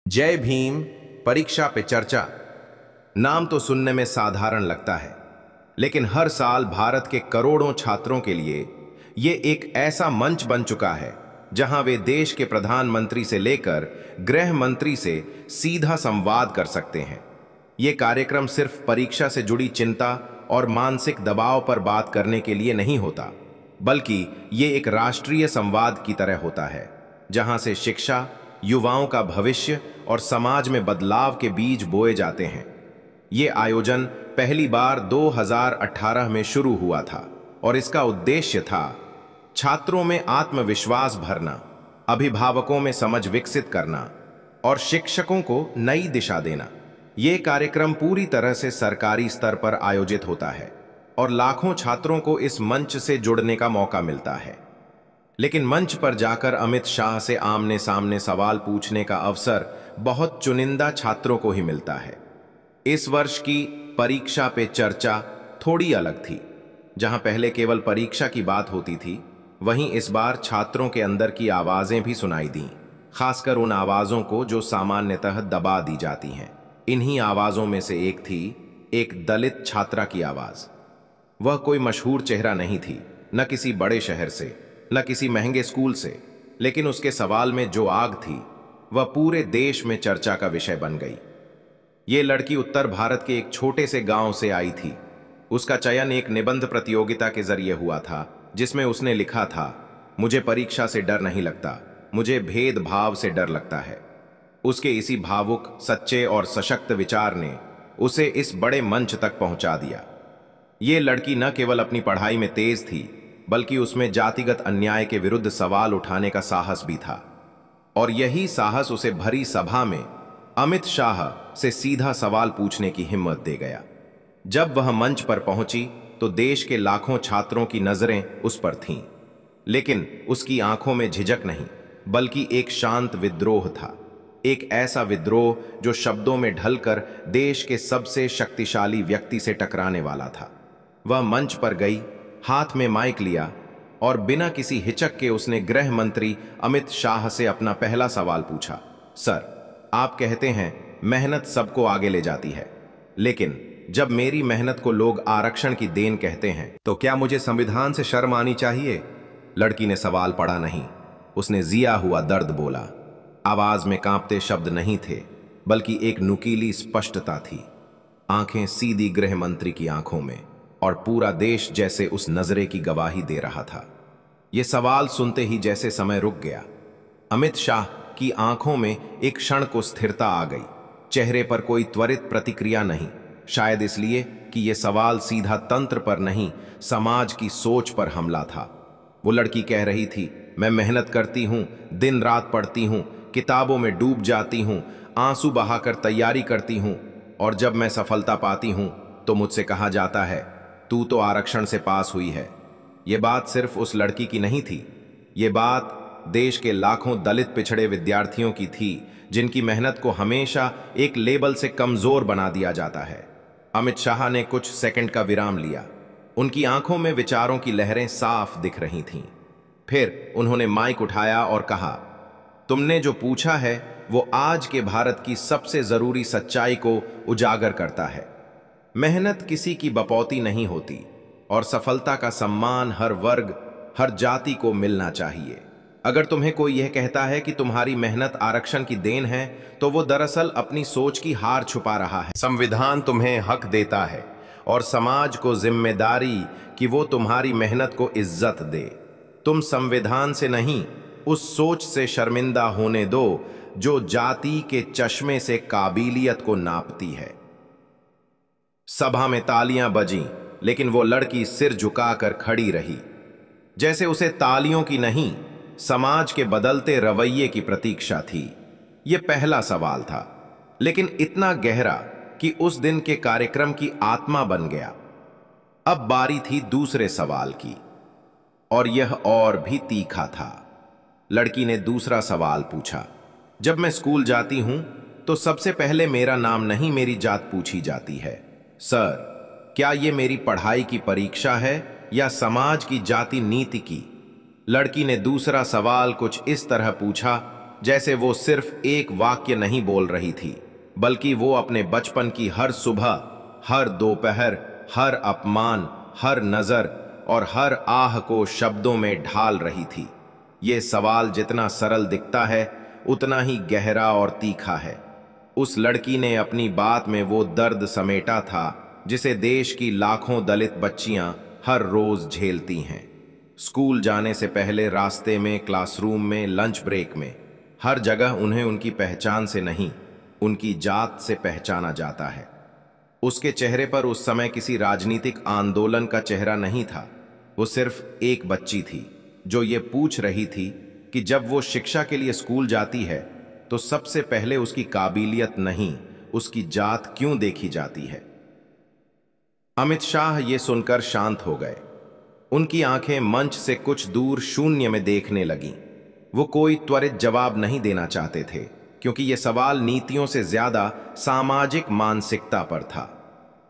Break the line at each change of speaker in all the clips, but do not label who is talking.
जय भीम। परीक्षा पे चर्चा। नाम तो सुनने में साधारण लगता है, लेकिन हर साल भारत के करोड़ों छात्रों के लिए ये एक ऐसा मंच बन चुका है जहां वे देश के प्रधानमंत्री से लेकर गृह मंत्री से सीधा संवाद कर सकते हैं। ये कार्यक्रम सिर्फ परीक्षा से जुड़ी चिंता और मानसिक दबाव पर बात करने के लिए नहीं होता, बल्कि ये एक राष्ट्रीय संवाद की तरह होता है, जहां से शिक्षा, युवाओं का भविष्य और समाज में बदलाव के बीज बोए जाते हैं। ये आयोजन पहली बार 2018 में शुरू हुआ था और इसका उद्देश्य था छात्रों में आत्मविश्वास भरना, अभिभावकों में समझ विकसित करना और शिक्षकों को नई दिशा देना। ये कार्यक्रम पूरी तरह से सरकारी स्तर पर आयोजित होता है और लाखों छात्रों को इस मंच से जुड़ने का मौका मिलता है। लेकिन मंच पर जाकर अमित शाह से आमने सामने सवाल पूछने का अवसर बहुत चुनिंदा छात्रों को ही मिलता है। इस वर्ष की परीक्षा पे चर्चा थोड़ी अलग थी। जहां पहले केवल परीक्षा की बात होती थी, वहीं इस बार छात्रों के अंदर की आवाजें भी सुनाई दीं, खासकर उन आवाजों को जो सामान्यतः दबा दी जाती हैं। इन्हीं आवाजों में से एक थी एक दलित छात्रा की आवाज। वह कोई मशहूर चेहरा नहीं थी, न किसी बड़े शहर से, न किसी महंगे स्कूल से, लेकिन उसके सवाल में जो आग थी वह पूरे देश में चर्चा का विषय बन गई। ये लड़की उत्तर भारत के एक छोटे से गांव से आई थी। उसका चयन एक निबंध प्रतियोगिता के जरिए हुआ था, जिसमें उसने लिखा था, मुझे परीक्षा से डर नहीं लगता, मुझे भेदभाव से डर लगता है। उसके इसी भावुक, सच्चे और सशक्त विचार ने उसे इस बड़े मंच तक पहुंचा दिया। ये लड़की न केवल अपनी पढ़ाई में तेज थी, बल्कि उसमें जातिगत अन्याय के विरुद्ध सवाल उठाने का साहस भी था। और यही साहस उसे भरी सभा में अमित शाह से सीधा सवाल पूछने की हिम्मत दे गया। जब वह मंच पर पहुंची तो देश के लाखों छात्रों की नजरें उस पर थीं, लेकिन उसकी आंखों में झिझक नहीं, बल्कि एक शांत विद्रोह था। एक ऐसा विद्रोह जो शब्दों में ढलकर देश के सबसे शक्तिशाली व्यक्ति से टकराने वाला था। वह मंच पर गई, हाथ में माइक लिया और बिना किसी हिचक के उसने गृह मंत्री अमित शाह से अपना पहला सवाल पूछा। सर, आप कहते हैं मेहनत सबको आगे ले जाती है, लेकिन जब मेरी मेहनत को लोग आरक्षण की देन कहते हैं तो क्या मुझे संविधान से शर्म आनी चाहिए? लड़की ने सवाल पढ़ा नहीं, उसने जिया हुआ दर्द बोला। आवाज में कांपते शब्द नहीं थे, बल्कि एक नुकीली स्पष्टता थी। आंखें सीधी गृह मंत्री की आंखों में, और पूरा देश जैसे उस नजरे की गवाही दे रहा था। यह सवाल सुनते ही जैसे समय रुक गया। अमित शाह की आंखों में एक क्षण को स्थिरता आ गई, चेहरे पर कोई त्वरित प्रतिक्रिया नहीं, शायद इसलिए कि यह सवाल सीधा तंत्र पर नहीं, समाज की सोच पर हमला था। वो लड़की कह रही थी, मैं मेहनत करती हूं, दिन रात पढ़ती हूं, किताबों में डूब जाती हूं, आंसू बहाकर तैयारी करती हूं, और जब मैं सफलता पाती हूं तो मुझसे कहा जाता है, तू तो आरक्षण से पास हुई है। ये बात सिर्फ उस लड़की की नहीं थी, ये बात देश के लाखों दलित पिछड़े विद्यार्थियों की थी, जिनकी मेहनत को हमेशा एक लेबल से कमजोर बना दिया जाता है। अमित शाह ने कुछ सेकंड का विराम लिया। उनकी आंखों में विचारों की लहरें साफ दिख रही थीं। फिर उन्होंने माइक उठाया और कहा, तुमने जो पूछा है वो आज के भारत की सबसे जरूरी सच्चाई को उजागर करता है। मेहनत किसी की बपौती नहीं होती और सफलता का सम्मान हर वर्ग, हर जाति को मिलना चाहिए। अगर तुम्हें कोई यह कहता है कि तुम्हारी मेहनत आरक्षण की देन है, तो वो दरअसल अपनी सोच की हार छुपा रहा है। संविधान तुम्हें हक देता है और समाज को जिम्मेदारी कि वो तुम्हारी मेहनत को इज्जत दे। तुम संविधान से नहीं, उस सोच से शर्मिंदा होने दो जो जाति के चश्मे से काबिलियत को नापती है। सभा में तालियां बजीं, लेकिन वो लड़की सिर झुकाकर खड़ी रही, जैसे उसे तालियों की नहीं, समाज के बदलते रवैये की प्रतीक्षा थी। यह पहला सवाल था, लेकिन इतना गहरा कि उस दिन के कार्यक्रम की आत्मा बन गया। अब बारी थी दूसरे सवाल की, और यह और भी तीखा था। लड़की ने दूसरा सवाल पूछा, जब मैं स्कूल जाती हूं तो सबसे पहले मेरा नाम नहीं, मेरी जात पूछी जाती है। सर, क्या ये मेरी पढ़ाई की परीक्षा है या समाज की जाति नीति की? लड़की ने दूसरा सवाल कुछ इस तरह पूछा, जैसे वो सिर्फ एक वाक्य नहीं बोल रही थी, बल्कि वो अपने बचपन की हर सुबह, हर दोपहर, हर अपमान, हर नजर और हर आह को शब्दों में ढाल रही थी। ये सवाल जितना सरल दिखता है, उतना ही गहरा और तीखा है। उस लड़की ने अपनी बात में वो दर्द समेटा था जिसे देश की लाखों दलित बच्चियां हर रोज झेलती हैं। स्कूल जाने से पहले, रास्ते में, क्लासरूम में, लंच ब्रेक में, हर जगह उन्हें उनकी पहचान से नहीं, उनकी जात से पहचाना जाता है। उसके चेहरे पर उस समय किसी राजनीतिक आंदोलन का चेहरा नहीं था। वो सिर्फ एक बच्ची थी जो ये पूछ रही थी कि जब वो शिक्षा के लिए स्कूल जाती है तो सबसे पहले उसकी काबिलियत नहीं, उसकी जात क्यों देखी जाती है। अमित शाह ये सुनकर शांत हो गए। उनकी आंखें मंच से कुछ दूर शून्य में देखने लगीं। वो कोई त्वरित जवाब नहीं देना चाहते थे, क्योंकि यह सवाल नीतियों से ज्यादा सामाजिक मानसिकता पर था।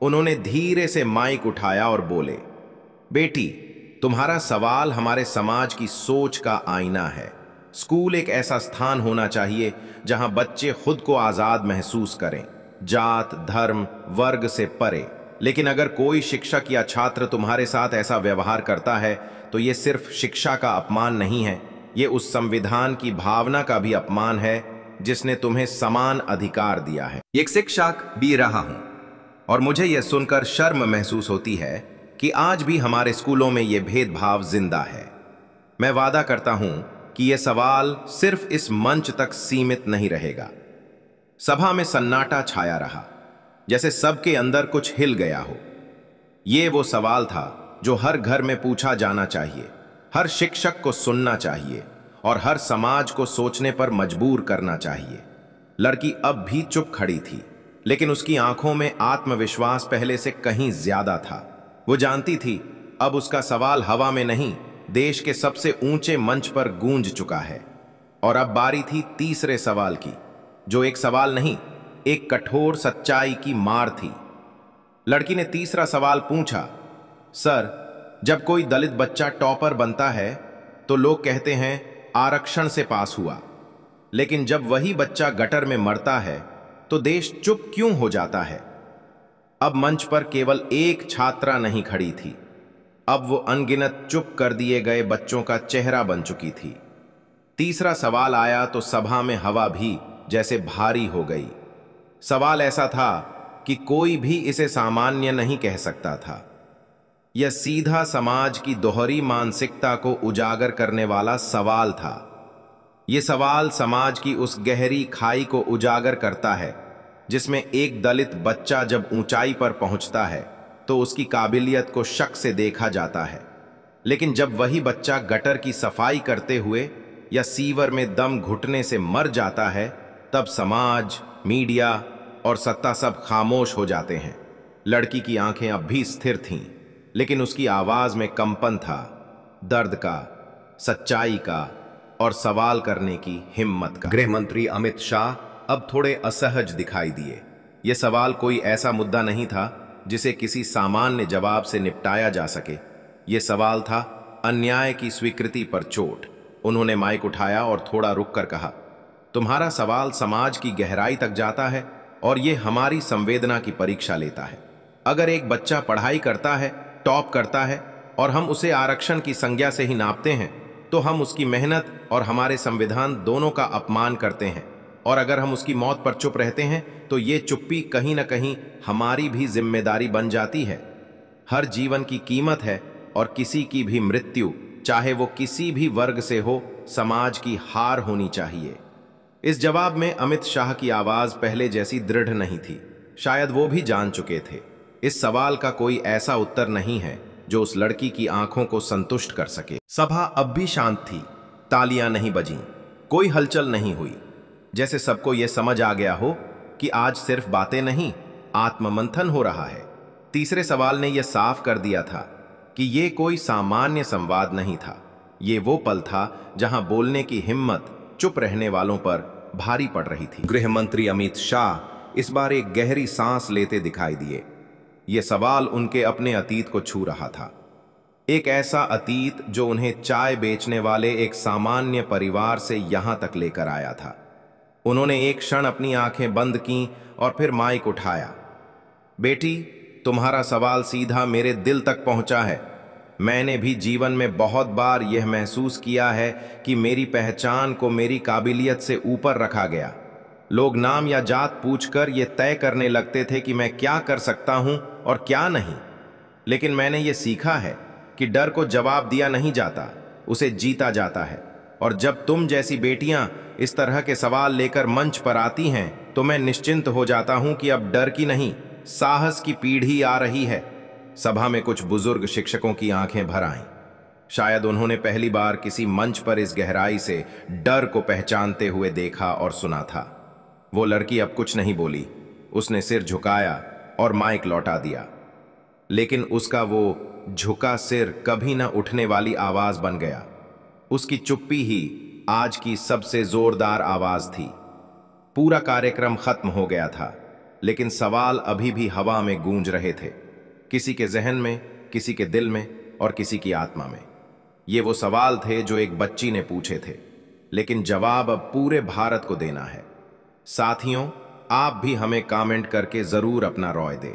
उन्होंने धीरे से माइक उठाया और बोले, बेटी, तुम्हारा सवाल हमारे समाज की सोच का आईना है। स्कूल एक ऐसा स्थान होना चाहिए जहां बच्चे खुद को आजाद महसूस करें, जात, धर्म, वर्ग से परे। लेकिन अगर कोई शिक्षक या छात्र तुम्हारे साथ ऐसा व्यवहार करता है तो ये सिर्फ शिक्षा का अपमान नहीं है, ये उस संविधान की भावना का भी अपमान है जिसने तुम्हें समान अधिकार दिया है। एक शिक्षक भी रहा हूं और मुझे यह सुनकर शर्म महसूस होती है कि आज भी हमारे स्कूलों में यह भेदभाव जिंदा है। मैं वादा करता हूं कि यह सवाल सिर्फ इस मंच तक सीमित नहीं रहेगा। सभा में सन्नाटा छाया रहा, जैसे सबके अंदर कुछ हिल गया हो। यह वो सवाल था जो हर घर में पूछा जाना चाहिए, हर शिक्षक को सुनना चाहिए और हर समाज को सोचने पर मजबूर करना चाहिए। लड़की अब भी चुप खड़ी थी, लेकिन उसकी आंखों में आत्मविश्वास पहले से कहीं ज्यादा था। वो जानती थी अब उसका सवाल हवा में नहीं, देश के सबसे ऊंचे मंच पर गूंज चुका है। और अब बारी थी तीसरे सवाल की, जो एक सवाल नहीं, एक कठोर सच्चाई की मार थी। लड़की ने तीसरा सवाल पूछा, सर, जब कोई दलित बच्चा टॉपर बनता है तो लोग कहते हैं आरक्षण से पास हुआ, लेकिन जब वही बच्चा गटर में मरता है तो देश चुप क्यों हो जाता है? अब मंच पर केवल एक छात्रा नहीं खड़ी थी, अब वो अनगिनत चुप कर दिए गए बच्चों का चेहरा बन चुकी थी। तीसरा सवाल आया तो सभा में हवा भी जैसे भारी हो गई। सवाल ऐसा था कि कोई भी इसे सामान्य नहीं कह सकता था। यह सीधा समाज की दोहरी मानसिकता को उजागर करने वाला सवाल था। यह सवाल समाज की उस गहरी खाई को उजागर करता है जिसमें एक दलित बच्चा जब ऊंचाई पर पहुंचता है तो उसकी काबिलियत को शक से देखा जाता है, लेकिन जब वही बच्चा गटर की सफाई करते हुए या सीवर में दम घुटने से मर जाता है, तब समाज, मीडिया और सत्ता सब खामोश हो जाते हैं। लड़की की आंखें अब भी स्थिर थीं, लेकिन उसकी आवाज में कंपन था, दर्द का, सच्चाई का और सवाल करने की हिम्मत का। गृह मंत्री अमित शाह अब थोड़े असहज दिखाई दिए। यह सवाल कोई ऐसा मुद्दा नहीं था जिसे किसी सामान्य जवाब से निपटाया जा सके। यह सवाल था अन्याय की स्वीकृति पर चोट। उन्होंने माइक उठाया और थोड़ा रुककर कहा, तुम्हारा सवाल समाज की गहराई तक जाता है और यह हमारी संवेदना की परीक्षा लेता है। अगर एक बच्चा पढ़ाई करता है, टॉप करता है और हम उसे आरक्षण की संज्ञा से ही नापते हैं, तो हम उसकी मेहनत और हमारे संविधान दोनों का अपमान करते हैं। और अगर हम उसकी मौत पर चुप रहते हैं तो ये चुप्पी कहीं ना कहीं हमारी भी जिम्मेदारी बन जाती है। हर जीवन की कीमत है और किसी की भी मृत्यु, चाहे वो किसी भी वर्ग से हो, समाज की हार होनी चाहिए। इस जवाब में अमित शाह की आवाज पहले जैसी दृढ़ नहीं थी। शायद वो भी जान चुके थे इस सवाल का कोई ऐसा उत्तर नहीं है जो उस लड़की की आंखों को संतुष्ट कर सके। सभा अब भी शांत थी, तालियां नहीं बजीं, कोई हलचल नहीं हुई। जैसे सबको यह समझ आ गया हो कि आज सिर्फ बातें नहीं, आत्ममंथन हो रहा है। तीसरे सवाल ने यह साफ कर दिया था कि यह कोई सामान्य संवाद नहीं था। ये वो पल था जहां बोलने की हिम्मत चुप रहने वालों पर भारी पड़ रही थी। गृह मंत्री अमित शाह इस बार एक गहरी सांस लेते दिखाई दिए। यह सवाल उनके अपने अतीत को छू रहा था। एक ऐसा अतीत जो उन्हें चाय बेचने वाले एक सामान्य परिवार से यहां तक लेकर आया था। उन्होंने एक क्षण अपनी आंखें बंद कीं और फिर माइक उठाया। बेटी, तुम्हारा सवाल सीधा मेरे दिल तक पहुंचा है। मैंने भी जीवन में बहुत बार यह महसूस किया है कि मेरी पहचान को मेरी काबिलियत से ऊपर रखा गया। लोग नाम या जात पूछकर यह तय करने लगते थे कि मैं क्या कर सकता हूं और क्या नहीं। लेकिन मैंने ये सीखा है कि डर को जवाब दिया नहीं जाता, उसे जीता जाता है। और जब तुम जैसी बेटियां इस तरह के सवाल लेकर मंच पर आती हैं तो मैं निश्चिंत हो जाता हूं कि अब डर की नहीं, साहस की पीढ़ी आ रही है। सभा में कुछ बुजुर्ग शिक्षकों की आंखें भर आईं। शायद उन्होंने पहली बार किसी मंच पर इस गहराई से डर को पहचानते हुए देखा और सुना था। वो लड़की अब कुछ नहीं बोली। उसने सिर झुकाया और माइक लौटा दिया। लेकिन उसका वो झुका सिर कभी न उठने वाली आवाज बन गया। उसकी चुप्पी ही आज की सबसे जोरदार आवाज थी। पूरा कार्यक्रम खत्म हो गया था, लेकिन सवाल अभी भी हवा में गूंज रहे थे, किसी के जहन में, किसी के दिल में और किसी की आत्मा में। ये वो सवाल थे जो एक बच्ची ने पूछे थे, लेकिन जवाब अब पूरे भारत को देना है। साथियों, आप भी हमें कमेंट करके जरूर अपना राय दें।